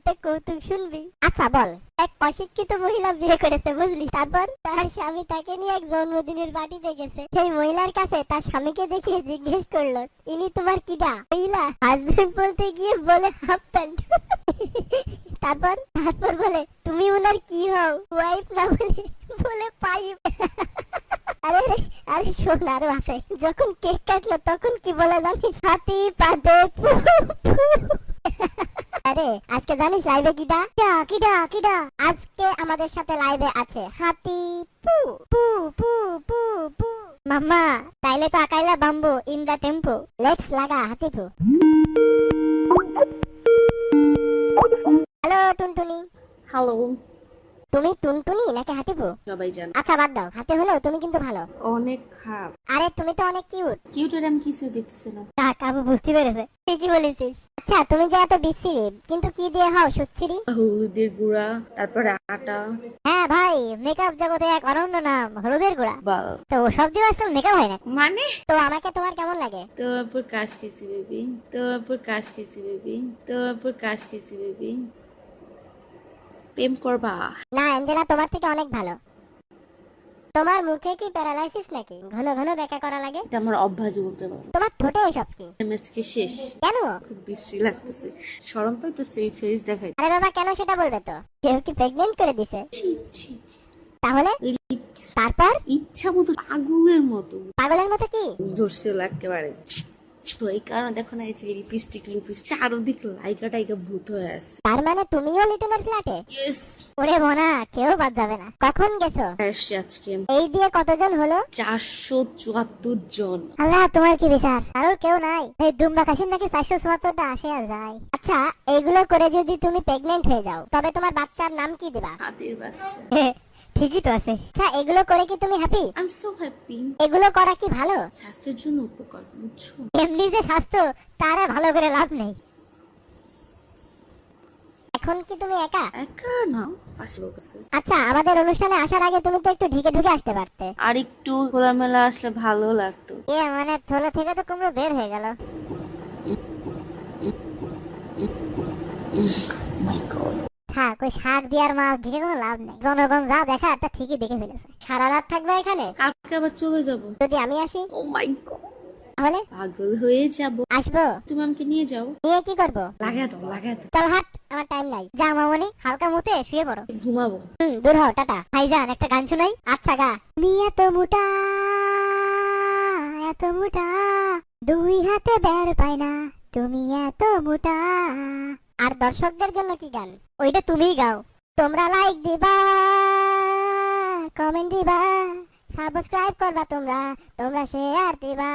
একটা কৌতুক শুনবি? আচ্ছা বল। এক অশিক্ষিত মহিলা বিয়ে করেছে বুঝলি, তারপর তার স্বামী তাকে নিয়ে এক জন্মদিনের পার্টিতে গেছে। সেই মহিলার কাছে তার স্বামীকে দেখিয়ে জিজ্ঞেস করলো, ইনি তোমার কিডা? মহিলা হাজবেন্ড বলতে গিয়ে বলে হাফ প্যান্ট। তারপর তারপর বলে তুমি ওনার কি হও? ওয়াইফ না বলে বলে পাইপ। আরে আরে শোন আরো আছে। যখন কেক কাটলো তখন কি বলে জানিস? হাতি পাদে পু পু। আরে আজকে জানিস লাইভে কিডা? কিডা কিডা? আজকে আমাদের সাথে লাইভে আছে হাতি পু পু পু পু পু। মাম্মা তাইলে তো আকাইলা bamboo in the tempo. Let's লাগা হাতি পু। হ্যালো টুনটুনি। হ্যালো। তুমি টুনটুনি নাকি হাতিপু? সবাই জানে। আচ্ছা বাদ দাও, হাতে হলেও তুমি কিন্তু ভালো। অনেক খারাপ। আরে তুমি তো অনেক কিউট। কিউটের আমি কিছু দেখতেছি না। তা কাবু বুঝতে পেরেছে। ঠিকই বলেছিস। আচ্ছা তুমি যে এত বিশ্রী কিন্তু কি দিয়ে হও সুচ্ছিরি? হলুদের গুঁড়া, তারপরে আটা। হ্যাঁ ভাই, মেকআপ জগতে এক অনন্য নাম হলুদের গুঁড়া। বাল। তো সব দিয়ে আজকাল মেকআপ হয় না মানে তো আমাকে তোমার কেমন লাগে? তোমার উপর কাজ খেয়েছি বেবি, তোমার উপর কাজ খেয়েছি বেবি, তোমার উপর কাজ খেয়েছি বেবি। প্রেম করবা? না অ্যাঞ্জেলা তোমার থেকে অনেক ভালো। তোমার মুখে কি প্যারালাইসিস নাকি? ঘন ঘন দেখা করা লাগে। এটা আমার অভ্যাস বলতে পারো। তোমার ঠোঁটে এসব কি? আজকে শেষ। কেন? খুব বিশ্রী লাগতেছে, শরম পাইতেছে এই ফেস দেখাই। আরে বাবা কেন সেটা বলবে তো? কেউ কি প্রেগনেন্ট করে দিছে? ছি ছি ছি। তাহলে লিপস তারপর ইচ্ছা মতো আগুনের মতো পাগলের মতো কি? ধরছিল একেবারে। তো এই কারণে দেখো না, এই যে লিপস্টিক চারোদিক লাইকা টাইকা ভূত হয়ে আছে। তার মানে তুমিও লিটনের ফ্ল্যাটে? ইয়েস। ওরে মোনা কেউ বাদ যাবে না। কখন গেছো? আসছে আজকে এই দিয়ে কতজন হলো? 474 জন। আল্লাহ তোমার কি বিচার, কারোর কেউ নাই? এই দুম্বা কাশির নাকি 474টা আসে আর যায়। আচ্ছা এইগুলো করে যদি তুমি প্রেগনেন্ট হয়ে যাও তবে তোমার বাচ্চার নাম কি দিবা? হাতির বাচ্চা। ঠিকই তো আছে। আচ্ছা এগুলো করে কি তুমি happy? I am so happy. এগুলো করা কি ভালো? স্বাস্থ্যের জন্য উপকার, বুঝছো? এমনি যে স্বাস্থ্য তারা ভালো করে লাভ নেই। এখন কি তুমি একা? একা না, পাশে লোক আছে। আচ্ছা আমাদের অনুষ্ঠানে আসার আগে তুমি তো একটু ঢেকে ঢুকে আসতে পারতে। আর একটু খোলামেলা আসলে ভালো লাগতো। মানে থলে থেকে তো কুমড়ো বের হয়ে গেল। থাক ওই শাক দিয়ার মাছ ঢেকে কোনো লাভ নেই। জনগণ যা দেখা একটা ঠিকই দেখে ফেলেছে। সারা রাত থাকবে এখানে? কালকে আবার চলে যাব। যদি আমি আসি? ও মাই গড, তাহলে পাগল হয়ে যাব। আসবো। তুমি আমাকে নিয়ে যাও। নিয়ে কি করবো? লাগাই দাও লাগাই দাও। চল হাট, আমার টাইম নাই। যা মামনি হালকা মুতে শুয়ে পড়ো। ঘুমাবো। দূর হও, টাটা। ভাইজান একটা গান শোনাই। আচ্ছা গা। তুমি এত মোটা এত মোটা, দুই হাতে বের পায় না, তুমি এত মোটা। আর দর্শকদের জন্য কি গান? ওইটা তুমিই গাও। তোমরা লাইক দিবা, কমেন্ট দিবা, সাবস্ক্রাইব করবা, তোমরা তোমরা শেয়ার দিবা।